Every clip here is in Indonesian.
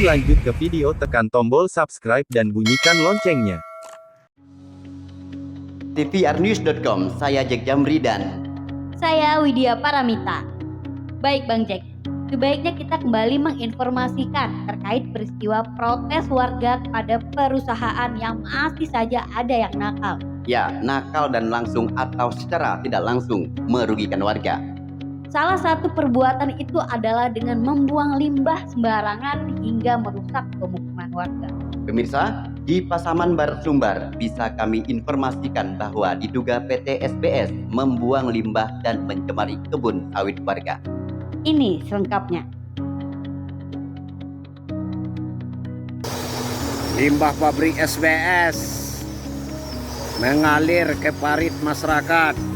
Sebelum lanjut ke video, tekan tombol subscribe dan bunyikan loncengnya. tvrnews.com, saya Jack Jamri dan saya Widya Paramita. Baik Bang Jack, sebaiknya kita kembali menginformasikan terkait peristiwa protes warga kepada perusahaan yang masih saja ada yang nakal. ya, nakal dan langsung atau secara tidak langsung merugikan warga. Salah satu perbuatan itu adalah dengan membuang limbah sembarangan hingga merusak pemukiman warga. Pemirsa, di Pasaman Barat Sumbar bisa kami informasikan bahwa diduga PT SBS membuang limbah dan mencemari kebun sawit warga. Ini selengkapnya. Limbah pabrik SBS mengalir ke parit masyarakat.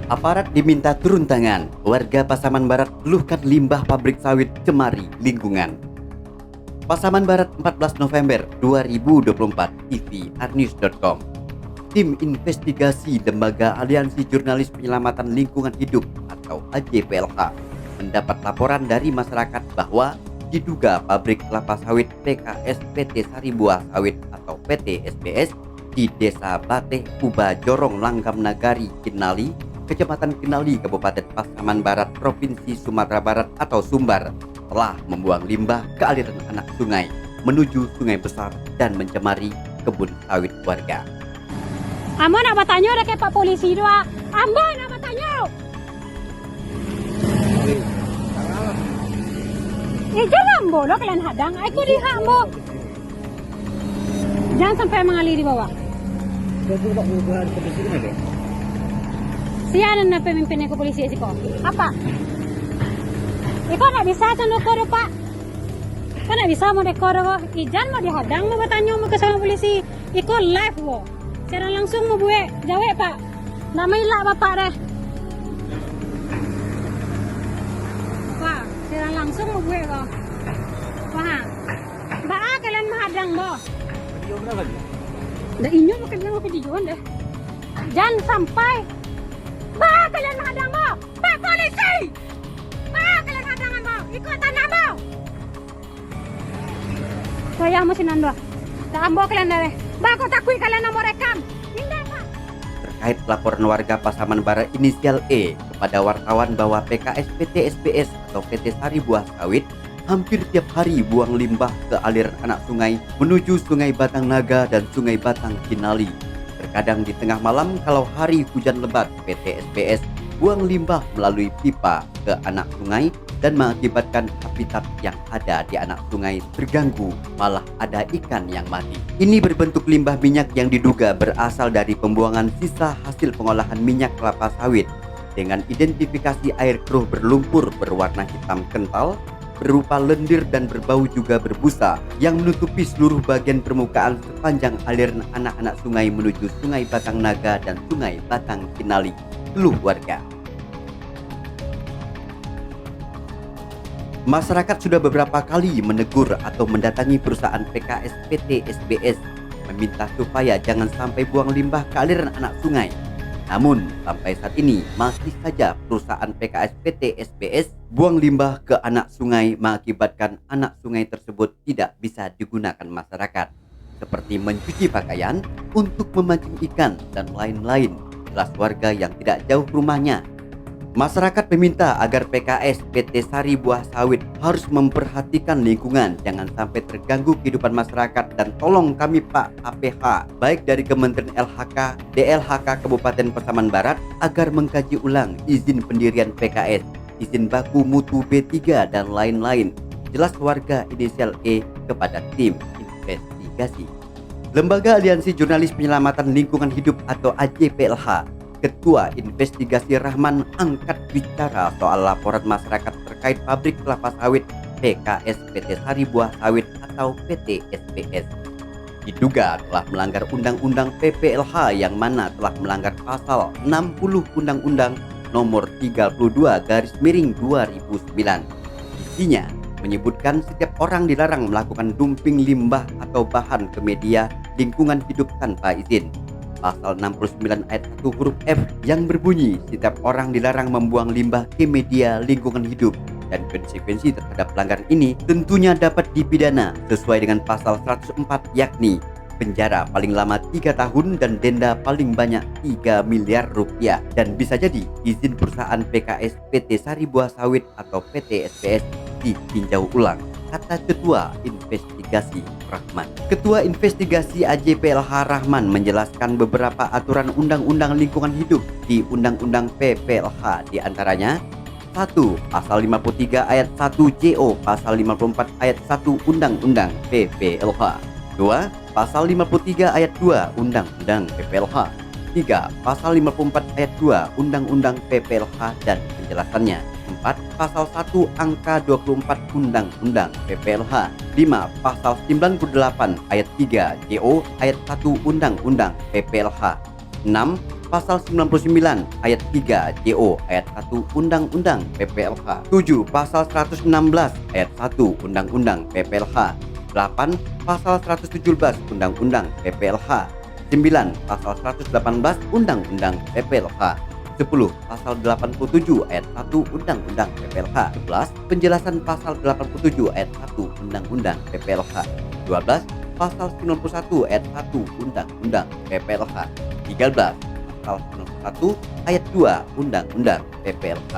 Aparat diminta turun tangan. Warga Pasaman Barat keluhkan limbah pabrik sawit cemari lingkungan. Pasaman Barat 14 November 2024, tvrnews.com. Tim investigasi Lembaga Aliansi Jurnalis Penyelamatan Lingkungan Hidup atau AJPLH mendapat laporan dari masyarakat bahwa diduga pabrik kelapa sawit PKS PT Saribuah Sawit atau PT SBS di Desa Bateh Uba Jorong Langgam Nagari Kinali, Kecamatan Kinali, Kabupaten Pasaman Barat, Provinsi Sumatera Barat atau Sumbar, telah membuang limbah ke aliran anak sungai menuju sungai besar dan mencemari kebun sawit warga. Ambo nak bertanya dah ke Pak Polisi dua. Ambo nak bertanya. Jangan ambo lo kalian hadang. Aku di ambo. Jangan sampai mengalir di bawah. Siapa nak pemimpinnya ke polisi siko? Apa? Iko nak bisa tanda kode Pak. Kau nak bisa mau dekor kok. Ijan mau dihadang mau bertanya mau ke sama polisi. Iko live wo. Secara langsung mau buat jawab Pak. Nama ilah Bapak deh. Pak, secara langsung mau buat kok. Wah, Mbak kalian menghadang boh. Video berapa ni? Dah inyo makan yang video deh. Jangan sampai Mbak kalian menghadang boh. Pak Polisi. Mbak kalian hadangan boh. Ikut tanah boh. Saya mesti nando. Tak ambo kalian deh. Mbak kau takui kalian nomor rekam. Indah Pak. Terkait laporan warga Pasaman Barat inisial E kepada wartawan bahwa PKS PT SBS atau PT Saribuah Sawit hampir tiap hari buang limbah ke aliran anak sungai menuju Sungai Batang Naga dan Sungai Batang Kinali. Terkadang di tengah malam kalau hari hujan lebat, PT SBS buang limbah melalui pipa ke anak sungai dan mengakibatkan habitat yang ada di anak sungai terganggu, malah ada ikan yang mati. Ini berbentuk limbah minyak yang diduga berasal dari pembuangan sisa hasil pengolahan minyak kelapa sawit dengan identifikasi air keruh berlumpur berwarna hitam kental, berupa lendir dan berbau juga berbusa yang menutupi seluruh bagian permukaan sepanjang aliran anak-anak sungai menuju Sungai Batang Naga dan Sungai Batang Kinali, keluh warga. Masyarakat sudah beberapa kali menegur atau mendatangi perusahaan PKS PT SBS meminta supaya jangan sampai buang limbah ke aliran anak sungai. Namun sampai saat ini masih saja perusahaan PKS PT SBS buang limbah ke anak sungai mengakibatkan anak sungai tersebut tidak bisa digunakan masyarakat, seperti mencuci pakaian, untuk memancing ikan dan lain-lain. Jelas warga yang tidak jauh rumahnya. Masyarakat meminta agar PKS PT Saribuah Sawit harus memperhatikan lingkungan, jangan sampai terganggu kehidupan masyarakat, dan tolong kami Pak APH baik dari Kementerian LHK, DLHK Kabupaten Pasaman Barat agar mengkaji ulang izin pendirian PKS, izin baku mutu B3 dan lain-lain. Jelas warga inisial E kepada tim investigasi. Lembaga Aliansi Jurnalis Penyelamatan Lingkungan Hidup atau AJPLH, Ketua Investigasi Rahman angkat bicara soal laporan masyarakat terkait pabrik kelapa sawit PKS PT Saribuah Sawit atau PT SBS. Diduga telah melanggar Undang-Undang PPLH yang mana telah melanggar pasal 60 Undang-Undang nomor 32/2009. Isinya menyebutkan setiap orang dilarang melakukan dumping limbah atau bahan ke media lingkungan hidup tanpa izin. Pasal 69 ayat 1 huruf F yang berbunyi setiap orang dilarang membuang limbah ke media lingkungan hidup dan konsekuensi terhadap pelanggaran ini tentunya dapat dipidana sesuai dengan pasal 104 yakni penjara paling lama 3 tahun dan denda paling banyak 3 miliar rupiah dan bisa jadi izin perusahaan PKS PT Sari Buah Sawit atau PT SBS ditinjau ulang, kata Ketua Investigasi Rahman. Ketua Investigasi AJPLH Rahman menjelaskan beberapa aturan Undang-Undang Lingkungan Hidup di Undang-Undang PPLH, diantaranya 1. Pasal 53 ayat 1 JO Pasal 54 ayat 1 Undang-Undang PPLH. 2. Pasal 53 ayat 2 Undang-Undang PPLH. 3. Pasal 54 ayat 2 Undang-Undang PPLH dan penjelasannya. 4. Pasal 1 angka 24 Undang-Undang PPLH. 5. Pasal 98 ayat 3 JO ayat 1 Undang-Undang PPLH. 6. Pasal 99 ayat 3 JO ayat 1 Undang-Undang PPLH. 7. Pasal 116 ayat 1 Undang-Undang PPLH. 8. Pasal 117 Undang-Undang PPLH. 9. Pasal 118 Undang-Undang PPLH. 10. Pasal 87 ayat 1 Undang-Undang PPLH. 11. Penjelasan pasal 87 ayat 1 Undang-Undang PPLH. 12. Pasal 91 ayat 1 Undang-Undang PPLH. 13. Pasal 91 ayat 2 Undang-Undang PPLH.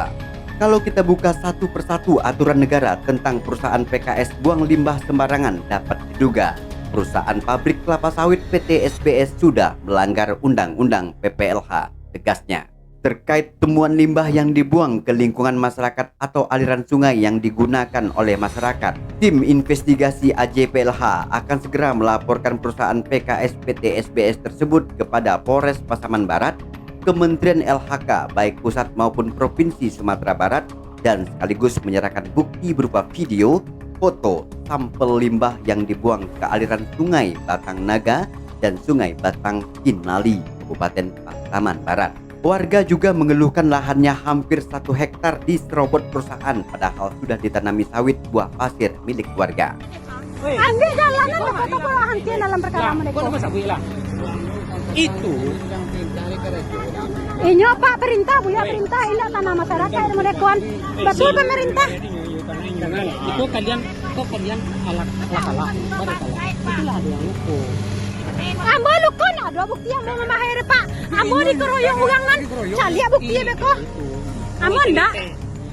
Kalau kita buka satu persatu aturan negara tentang perusahaan PKS buang limbah sembarangan, dapat diduga perusahaan pabrik kelapa sawit PT SBS sudah melanggar Undang-Undang PPLH, tegasnya. Terkait temuan limbah yang dibuang ke lingkungan masyarakat atau aliran sungai yang digunakan oleh masyarakat, tim investigasi AJPLH akan segera melaporkan perusahaan PKS PT SBS tersebut kepada Polres Pasaman Barat, Kementerian LHK baik pusat maupun provinsi Sumatera Barat, dan sekaligus menyerahkan bukti berupa video, foto, sampel limbah yang dibuang ke aliran sungai Batang Naga dan sungai Batang Kinali, Kabupaten Pasaman Barat. Warga juga mengeluhkan lahannya hampir 1 hektar di serobot perusahaan padahal sudah ditanami sawit buah pasir milik warga. Ambil jalanan toko-toko henti dalam perkara mereka. Itu Ini Pak perintah, Buya perintah ini tanah masyarakat mereka. Betul pemerintah. Itu kalian salah. Itulah ada yang hukum. Ambo lukon ada bukti yang mau memahir Pak. Ambo dikeroyok ulangan. Cari bukti ya beko. Ambo ndak.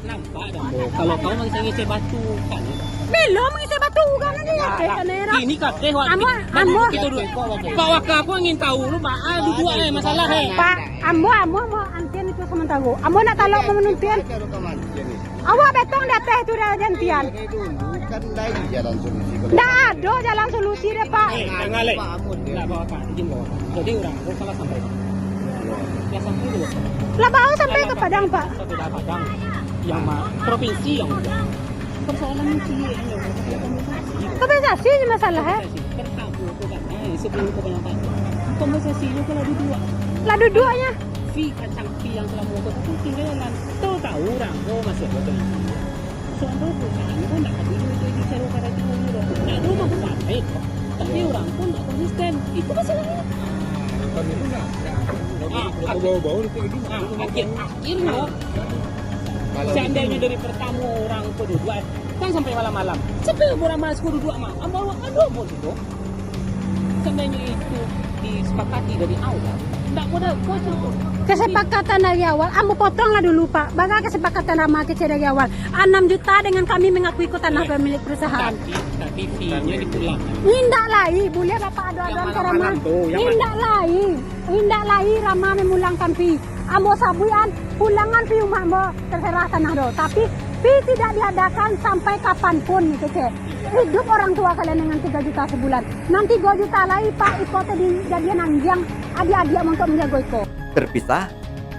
Nampak dah. Kalau kau masih ngisi batu kan. Belum mengisi batu ulangan ya. Kamera. Ini kateh Ambo. kita dulu. Pak Waka aku ingin tahu lu mak dua masalah Pak, ambo mau antian itu sementara. Ambo nak talok mau menuntun. Awak betong di atas itu dah jantian. Kan lagi jalan solusi. Dah ada jalan solusi deh Pak. Jangan lek. Enggak bawa Pak, izin bawa. Jadi orang aku salah sampai. Ya sampai dulu. Lah bawa sampai ke Padang Pak. Sampai dah Padang. Yang provinsi yang udah. Persoalan ini Kompensasi je masalah sebelum kebanyakan kompensasinya kalau dua Lah duduknya. fee kacang fee yang telah mogok itu tinggalan tahu orang masih ada tuh soalnya perusahaan itu nggak ada itu cari pada itu nggak ada mah sampai tapi orang pun nggak konsisten itu masalahnya Bau-bau itu akhirnya seandainya dari pertama orang kedua kan sampai malam-malam sampai orang mas kedua mah aduh pun itu seandainya itu disepakati dari awal tidak mudah bocor. Kesepakatan dari awal, ambo potonglah dulu Pak. Baga kesepakatan sama kecil dari awal. 6 juta dengan kami mengakui ke tanah pemilik perusahaan. Tapi fee-nya dipulang. Hindak lai, boleh Bapak adu-aduan ke Rama. Hindak lai Rama memulangkan fee. Ambo sabuan, pulangan fee rumah ambo terserah tanah do. Tapi fee tidak diadakan sampai kapanpun kecil. Hidup orang tua kalian dengan 3 juta sebulan. Nanti 2 juta lagi Pak, ikutnya dijadian anjang adik-adik untuk menjaga iko. Terpisah,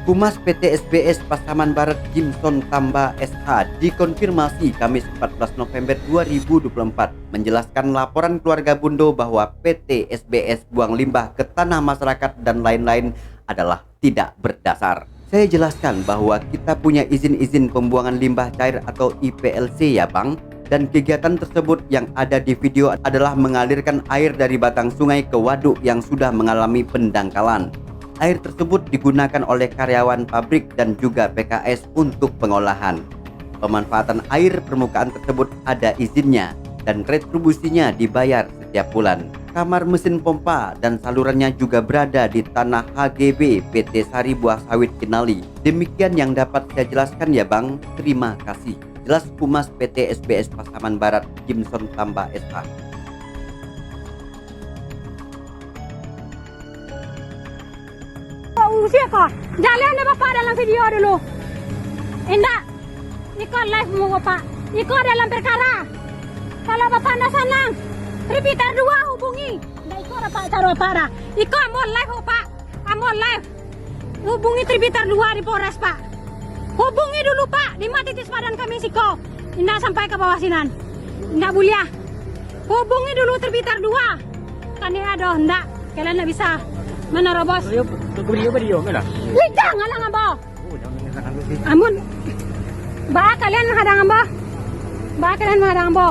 Humas PT SBS Pasaman Barat Jimson Tamba SH dikonfirmasi Kamis 14 November 2024 menjelaskan laporan keluarga Bundo bahwa PT SBS buang limbah ke tanah masyarakat dan lain-lain adalah tidak berdasar. Saya jelaskan bahwa kita punya izin-izin pembuangan limbah cair atau IPLC ya Bang. Dan kegiatan tersebut yang ada di video adalah mengalirkan air dari batang sungai ke waduk yang sudah mengalami pendangkalan. Air tersebut digunakan oleh karyawan pabrik dan juga PKS untuk pengolahan. pemanfaatan air permukaan tersebut ada izinnya dan retribusinya dibayar setiap bulan. Kamar mesin pompa dan salurannya juga berada di tanah HGB PT Sari Buah Sawit Kinali. Demikian yang dapat saya jelaskan ya Bang. Terima kasih. Jelas Humas PT SBS Pasaman Barat, Jimson Tamba SH. Usia kok. Jalan deh Bapak dalam video dulu. Indah. Ikut live mau Bapak. Ikut dalam perkara. Kalau Bapak anda senang, Tribiter 2 hubungi. Nggak ikut Bapak cara para. Ikut mau live Bapak. Mau live. Hubungi Tribiter 2 di Polres Pak. Hubungi dulu Pak di Titis Padan kami Siko. Indah sampai ke bawah sinan. Indah Bulia. Hubungi dulu Tribiter 2. Kan dia ada enggak. Kalian nggak bisa menerobos. Video kan lah. Jangan lah ngabo. Amun. Ba kalian menghadang ngabo. Ba kalian menghadang ngabo.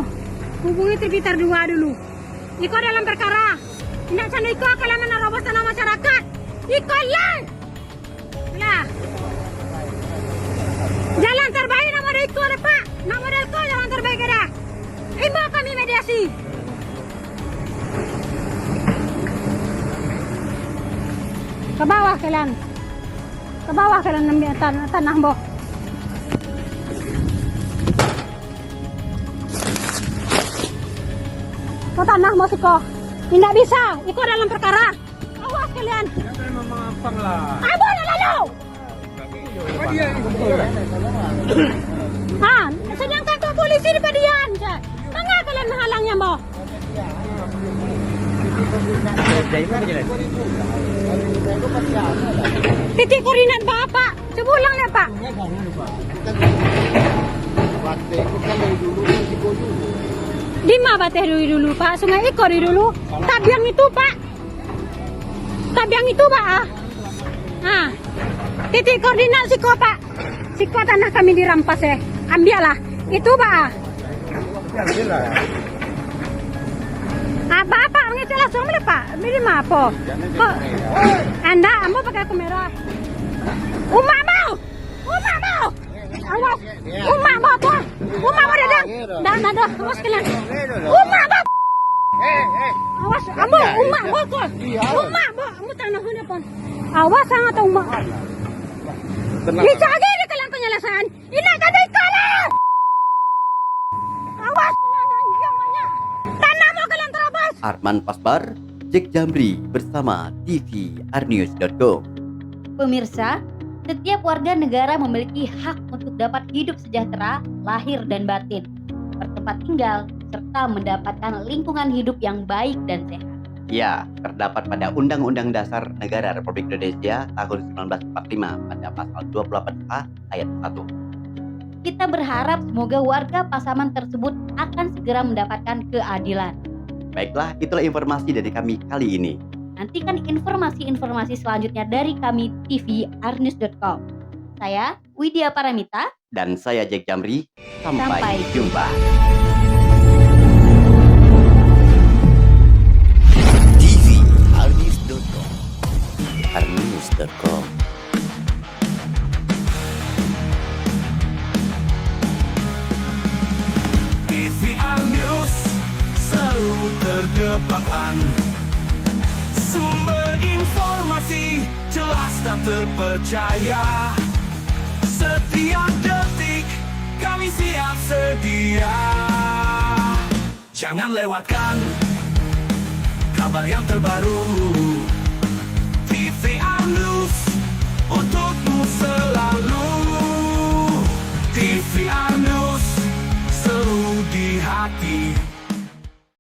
Hubungi Tribiter 2 dulu. Ikut dalam perkara. Tidak candu ikut kalian menerobos tanah masyarakat. Ikutlah. Lah. Jalan terbaik nama ada itu ada Pak. Nama ada itu jalan terbaik ada. Imbau kami mediasi. Ke bawah kalian. Ke bawah kalian ambil tanah boh. Ke tanah mau siko. Tidak bisa. Ikut dalam perkara. Awas kalian. Abon lalu. Sedangkan kau polisi di pedian. Tengah kalian menghalangnya boh. Titik koordinat Bapak. Sebulan ya Pak. Di mana Bateh dulu Pak? Sungai Ikor dulu. Tabiang itu Pak. Tabiang itu Pak. Titik koordinat Siko Pak. Siko tanah kami dirampas ya. Ambillah. Itu Pak. Bapak ngecek langsung boleh Pak? Ini apa? Kok Anda ambo pakai kamera? Umak mau! Awas! Umak mau apa? Umak mau dadang! Dah, awas kalian! Umak mau! Awas, ambo umak mau kok! Umak mau! Ambo tanah huna pun! Awas sangat umak! Dicari di kalian penyelesaian! Ini kan dikalah! Awas kalian yang banyak! Tanah mau kalian terabas! Arman Pasbar, Jack Jamri bersama tvRnews.com. Pemirsa, setiap warga negara memiliki hak untuk dapat hidup sejahtera, lahir dan batin, bertempat tinggal, serta mendapatkan lingkungan hidup yang baik dan sehat. Ya, terdapat pada Undang-Undang Dasar Negara Republik Indonesia tahun 1945 pada pasal 28A ayat 1. Kita berharap semoga warga Pasaman tersebut akan segera mendapatkan keadilan. Baiklah, itulah informasi dari kami kali ini. Nantikan informasi-informasi selanjutnya dari kami tvRnews.com. Saya Widya Paramita. Dan saya Jack Jamri. Sampai Sampai jumpa. tvRnews.com. tvRnews.com. TVR News selalu terdepan. Sumber informasi jelas dan terpercaya. Setiap detik kami siap sedia. Jangan lewatkan kabar yang terbaru.